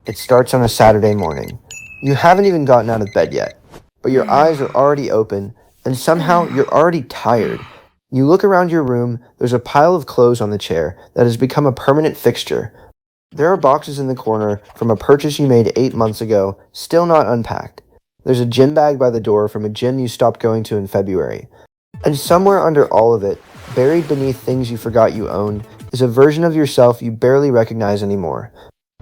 It starts on a Saturday morning. You haven't even gotten out of bed yet, but your eyes are already open, and somehow you're already tired. You look around your room, there's a pile of clothes on the chair that has become a permanent fixture. There are boxes in the corner from a purchase you made 8 months ago, still not unpacked. There's a gym bag by the door from a gym you stopped going to in February. And somewhere under all of it, buried beneath things you forgot you owned, is a version of yourself you barely recognize anymore.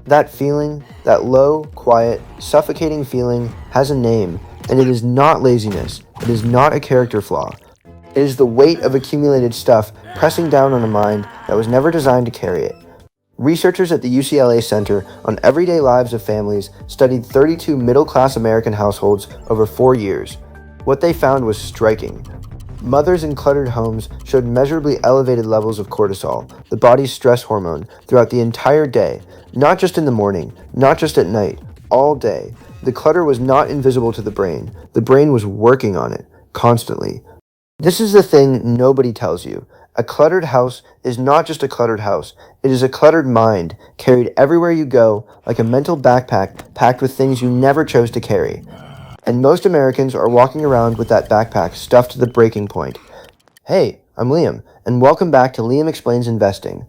That feeling, that low, quiet, suffocating feeling, has a name, and it is not laziness. It is not a character flaw. It is the weight of accumulated stuff pressing down on a mind that was never designed to carry it. Researchers at the UCLA Center on Everyday Lives of Families studied 32 middle-class American households over 4 years. What they found was striking. Mothers in cluttered homes showed measurably elevated levels of cortisol, the body's stress hormone, throughout the entire day, not just in the morning, not just at night, all day. The clutter was not invisible to the brain. The brain was working on it, constantly. This is the thing nobody tells you. A cluttered house is not just a cluttered house. It is a cluttered mind, carried everywhere you go, like a mental backpack packed with things you never chose to carry. And most Americans are walking around with that backpack stuffed to the breaking point. Hey, I'm Liam, and welcome back to Liam Explains Investing.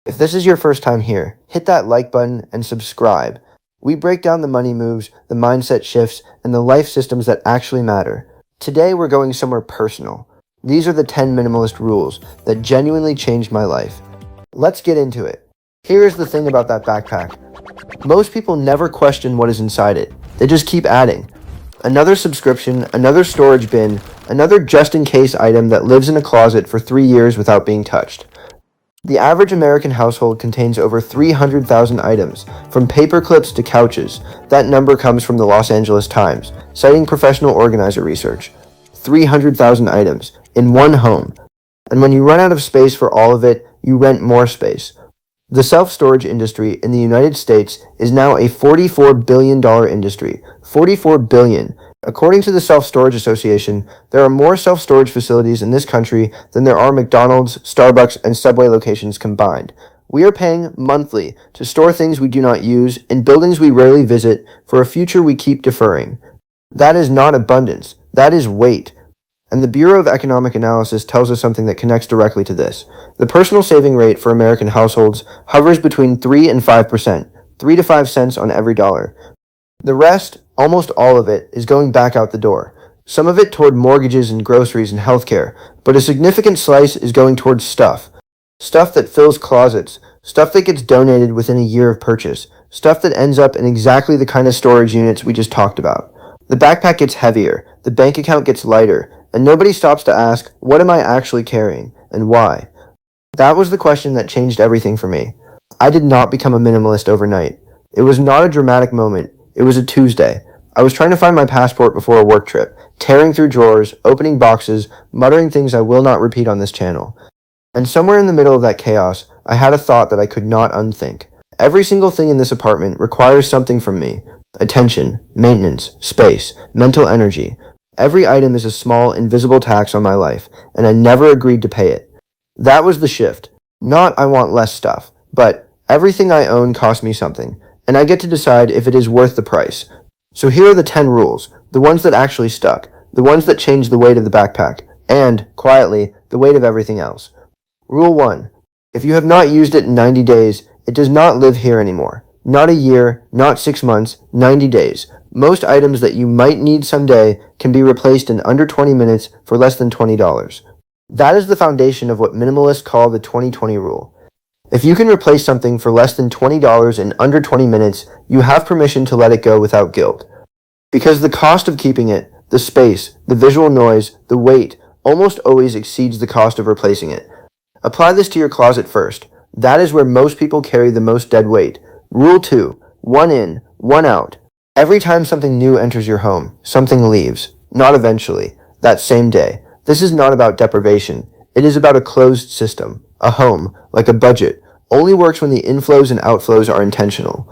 If this is your first time here, hit that like button and subscribe. We break down the money moves, the mindset shifts, and the life systems that actually matter. Today we're going somewhere personal. These are the 10 minimalist rules that genuinely changed my life. Let's get into it. Here is the thing about that backpack. Most people never question what is inside it. They just keep adding. Another subscription, another storage bin, another just-in-case item that lives in a closet for 3 years without being touched. The average American household contains over 300,000 items, from paper clips to couches. That number comes from the Los Angeles Times, citing professional organizer research. 300,000 items in one home. And when you run out of space for all of it, you rent more space. The self-storage industry in the United States is now a $44 billion industry. $44 billion. According to the Self-Storage Association, there are more self-storage facilities in this country than there are McDonald's, Starbucks, and Subway locations combined. We are paying monthly to store things we do not use in buildings we rarely visit for a future we keep deferring. That is not abundance. That is weight. And the Bureau of Economic Analysis tells us something that connects directly to this. The personal saving rate for American households hovers between 3 and 5%, 3 to 5 cents on every dollar. The rest, almost all of it, is going back out the door. Some of it toward mortgages and groceries and healthcare, but a significant slice is going towards stuff. Stuff that fills closets, stuff that gets donated within a year of purchase, stuff that ends up in exactly the kind of storage units we just talked about. The backpack gets heavier, the bank account gets lighter, and nobody stops to ask, what am I actually carrying, and why? That was the question that changed everything for me. I did not become a minimalist overnight. It was not a dramatic moment. It was a Tuesday. I was trying to find my passport before a work trip, tearing through drawers, opening boxes, muttering things I will not repeat on this channel. And somewhere in the middle of that chaos, I had a thought that I could not unthink. Every single thing in this apartment requires something from me. Attention, maintenance, space, mental energy. Every item is a small, invisible tax on my life, and I never agreed to pay it. That was the shift. Not I want less stuff, but everything I own costs me something, and I get to decide if it is worth the price. So here are the 10 rules, the ones that actually stuck, the ones that changed the weight of the backpack, and, quietly, the weight of everything else. Rule 1. If you have not used it in 90 days, it does not live here anymore. Not a year, not 6 months, 90 days. Most items that you might need someday can be replaced in under 20 minutes for less than $20. That is the foundation of what minimalists call the 20-20 rule. If you can replace something for less than $20 in under 20 minutes, you have permission to let it go without guilt. Because the cost of keeping it, the space, the visual noise, the weight, almost always exceeds the cost of replacing it. Apply this to your closet first. That is where most people carry the most dead weight. Rule 2. One in, one out. Every time something new enters your home, something leaves. Not eventually. That same day. This is not about deprivation. It is about a closed system. A home, like a budget, only works when the inflows and outflows are intentional.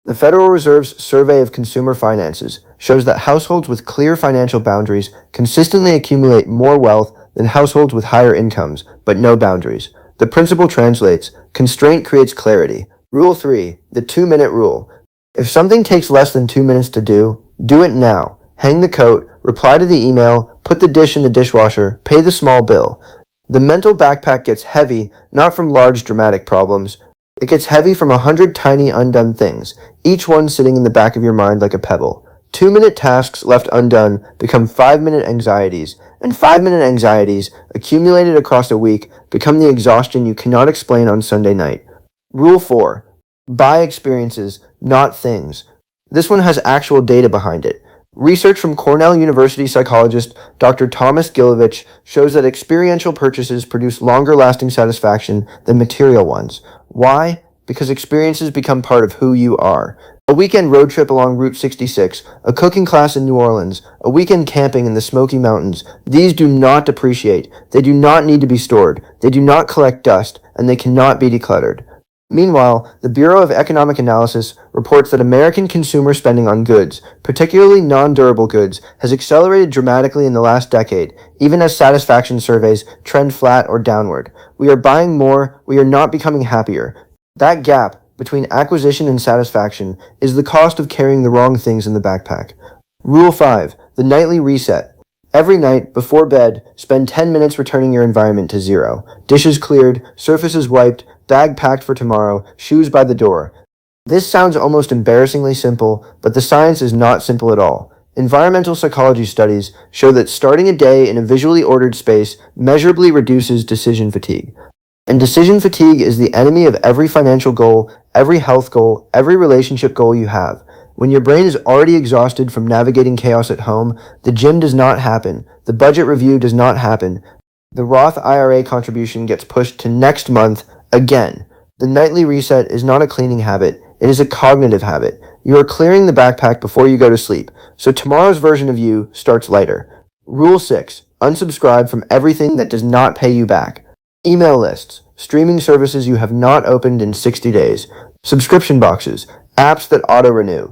The Federal Reserve's Survey of Consumer Finances shows that households with clear financial boundaries consistently accumulate more wealth than households with higher incomes, but no boundaries. The principle translates, constraint creates clarity. Rule 3, the 2-minute rule. If something takes less than 2 minutes to do it now. Hang the coat, reply to the email, put the dish in the dishwasher, pay the small bill. The mental backpack gets heavy, not from large dramatic problems. It gets heavy from 100 tiny undone things, each one sitting in the back of your mind like a pebble. 2-minute tasks left undone become 5-minute anxieties, and 5-minute anxieties, accumulated across a week, become the exhaustion you cannot explain on Sunday night. Rule 4. Buy experiences, not things. This one has actual data behind it. Research from Cornell University psychologist Dr. Thomas Gilovich shows that experiential purchases produce longer-lasting satisfaction than material ones. Why? Because experiences become part of who you are. A weekend road trip along Route 66, a cooking class in New Orleans, a weekend camping in the Smoky Mountains, these do not depreciate. They do not need to be stored. They do not collect dust, and they cannot be decluttered. Meanwhile, the Bureau of Economic Analysis reports that American consumer spending on goods, particularly non-durable goods, has accelerated dramatically in the last decade, even as satisfaction surveys trend flat or downward. We are buying more, we are not becoming happier. That gap between acquisition and satisfaction is the cost of carrying the wrong things in the backpack. Rule 5. The nightly reset. Every night, before bed, spend 10 minutes returning your environment to zero. Dishes cleared, surfaces wiped, bag packed for tomorrow, shoes by the door. This sounds almost embarrassingly simple, but the science is not simple at all. Environmental psychology studies show that starting a day in a visually ordered space measurably reduces decision fatigue. And decision fatigue is the enemy of every financial goal, every health goal, every relationship goal you have. When your brain is already exhausted from navigating chaos at home, the gym does not happen, the budget review does not happen, the Roth IRA contribution gets pushed to next month again. The nightly reset is not a cleaning habit, it is a cognitive habit. You are clearing the backpack before you go to sleep, so tomorrow's version of you starts lighter. Rule 6. Unsubscribe from everything that does not pay you back. Email lists, streaming services you have not opened in 60 days, subscription boxes, apps that auto-renew.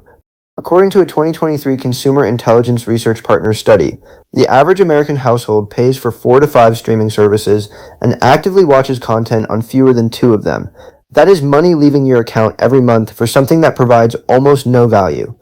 According to a 2023 Consumer Intelligence Research Partners study, the average American household pays for 4 to 5 streaming services and actively watches content on fewer than 2 of them. That is money leaving your account every month for something that provides almost no value.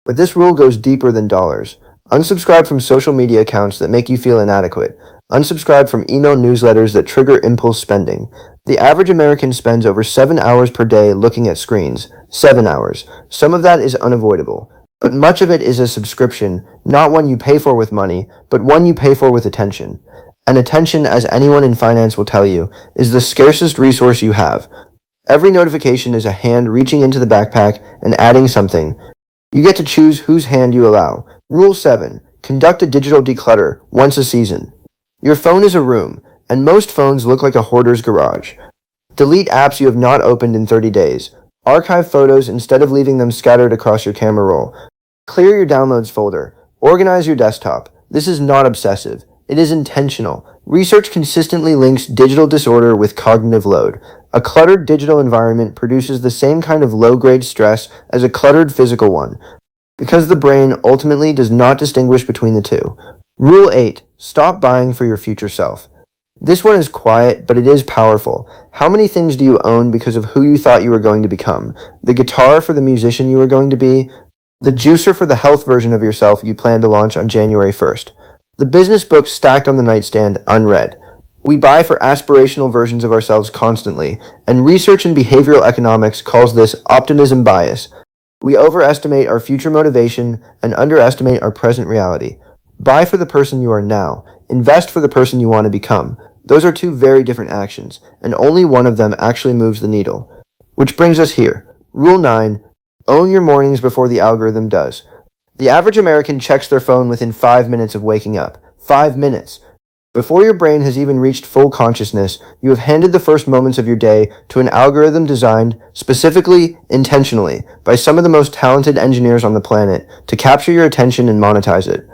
But this rule goes deeper than dollars. Unsubscribe from social media accounts that make you feel inadequate. Unsubscribe from email newsletters that trigger impulse spending. The average American spends over 7 hours per day looking at screens. 7 hours. Some of that is unavoidable. But much of it is a subscription, not one you pay for with money, but one you pay for with attention. And attention, as anyone in finance will tell you, is the scarcest resource you have. Every notification is a hand reaching into the backpack and adding something. You get to choose whose hand you allow. Rule 7. Conduct a digital declutter once a season. Your phone is a room, and most phones look like a hoarder's garage. Delete apps you have not opened in 30 days. Archive photos instead of leaving them scattered across your camera roll. Clear your downloads folder. Organize your desktop. This is not obsessive. It is intentional. Research consistently links digital disorder with cognitive load. A cluttered digital environment produces the same kind of low-grade stress as a cluttered physical one, because the brain ultimately does not distinguish between the two. Rule 8. Stop buying for your future self. This one is quiet, but it is powerful. How many things do you own because of who you thought you were going to become? The guitar for the musician you were going to be? The juicer for the health version of yourself you plan to launch on January 1st? The business book stacked on the nightstand, unread. We buy for aspirational versions of ourselves constantly, and research in behavioral economics calls this optimism bias. We overestimate our future motivation and underestimate our present reality. Buy for the person you are now. Invest for the person you want to become. Those are two very different actions, and only one of them actually moves the needle. Which brings us here. Rule 9. Own your mornings before the algorithm does. The average American checks their phone within 5 minutes of waking up. 5 minutes. Before your brain has even reached full consciousness, you have handed the first moments of your day to an algorithm designed, specifically, intentionally, by some of the most talented engineers on the planet to capture your attention and monetize it.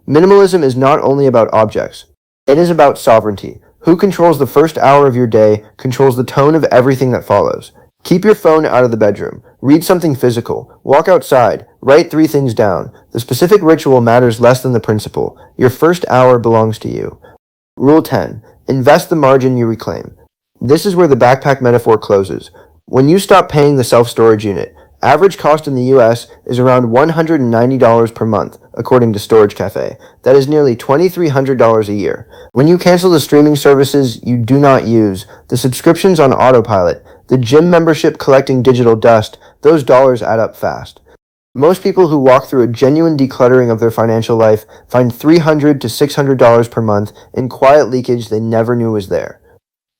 Minimalism is not only about objects. It is about sovereignty. Who controls the first hour of your day controls the tone of everything that follows. Keep your phone out of the bedroom. Read something physical. Walk outside. Write 3 things down. The specific ritual matters less than the principle. Your first hour belongs to you. Rule 10. Invest the margin you reclaim. This is where the backpack metaphor closes. When you stop paying the self-storage unit, Average cost in the US is around $190 per month, according to Storage Cafe. That is nearly $2,300 a year. When you cancel the streaming services you do not use, the subscriptions on autopilot, the gym membership collecting digital dust, those dollars add up fast. Most people who walk through a genuine decluttering of their financial life find $300 to $600 per month in quiet leakage they never knew was there.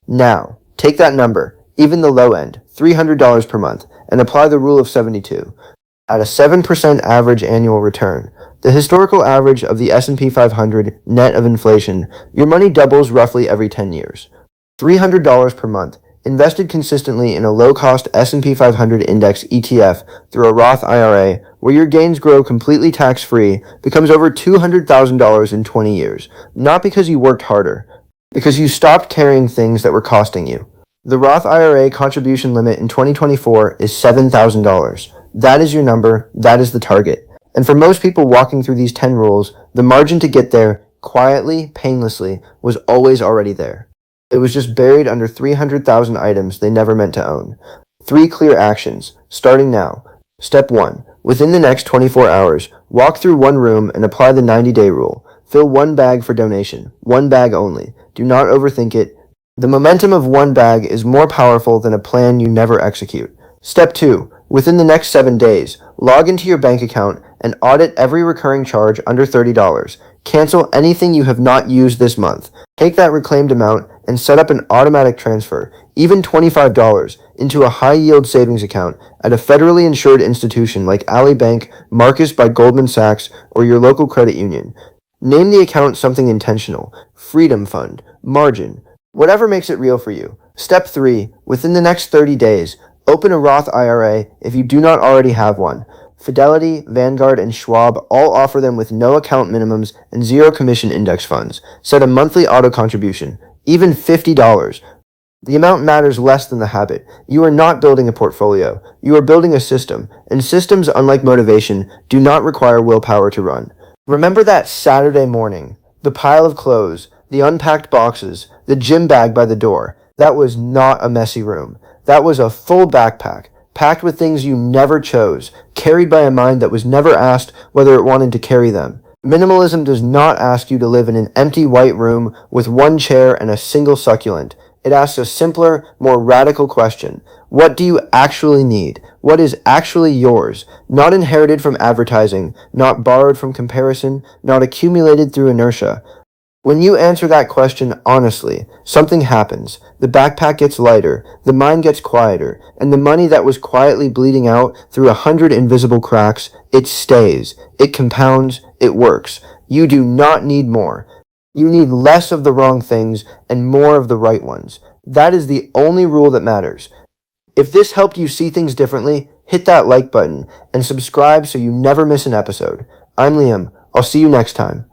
Now, take that number, even the low end, $300 per month, and apply the rule of 72. At a 7% average annual return, the historical average of the S&P 500 net of inflation, your money doubles roughly every 10 years. $300 per month, invested consistently in a low-cost S&P 500 index ETF through a Roth IRA, where your gains grow completely tax-free, becomes over $200,000 in 20 years, not because you worked harder, because you stopped carrying things that were costing you. The Roth IRA contribution limit in 2024 is $7,000. That is your number, that is the target. And for most people walking through these 10 rules, the margin to get there, quietly, painlessly, was always already there. It was just buried under 300,000 items they never meant to own. 3 clear actions, starting now. Step 1. Within the next 24 hours, walk through one room and apply the 90-day rule. Fill one bag for donation, one bag only. Do not overthink it. The momentum of one bag is more powerful than a plan you never execute. Step 2. Within the next 7 days, log into your bank account and audit every recurring charge under $30. Cancel anything you have not used this month. Take that reclaimed amount and set up an automatic transfer, even $25, into a high-yield savings account at a federally insured institution like Ally Bank, Marcus by Goldman Sachs, or your local credit union. Name the account something intentional, Freedom Fund, Margin, whatever makes it real for you. Step 3. Within the next 30 days, open a Roth IRA if you do not already have one. Fidelity, Vanguard, and Schwab all offer them with no account minimums and zero commission index funds. Set a monthly auto contribution, even $50. The amount matters less than the habit. You are not building a portfolio. You are building a system, and systems, unlike motivation, do not require willpower to run. Remember that Saturday morning, the pile of clothes, the unpacked boxes, the gym bag by the door. That was not a messy room. That was a full backpack, packed with things you never chose, carried by a mind that was never asked whether it wanted to carry them. Minimalism does not ask you to live in an empty white room with one chair and a single succulent. It asks a simpler, more radical question. What do you actually need? What is actually yours? Not inherited from advertising, not borrowed from comparison, not accumulated through inertia. When you answer that question honestly, something happens. The backpack gets lighter, the mind gets quieter, and the money that was quietly bleeding out through 100 invisible cracks, it stays, it compounds, it works. You do not need more. You need less of the wrong things and more of the right ones. That is the only rule that matters. If this helped you see things differently, hit that like button and subscribe so you never miss an episode. I'm Liam. I'll see you next time.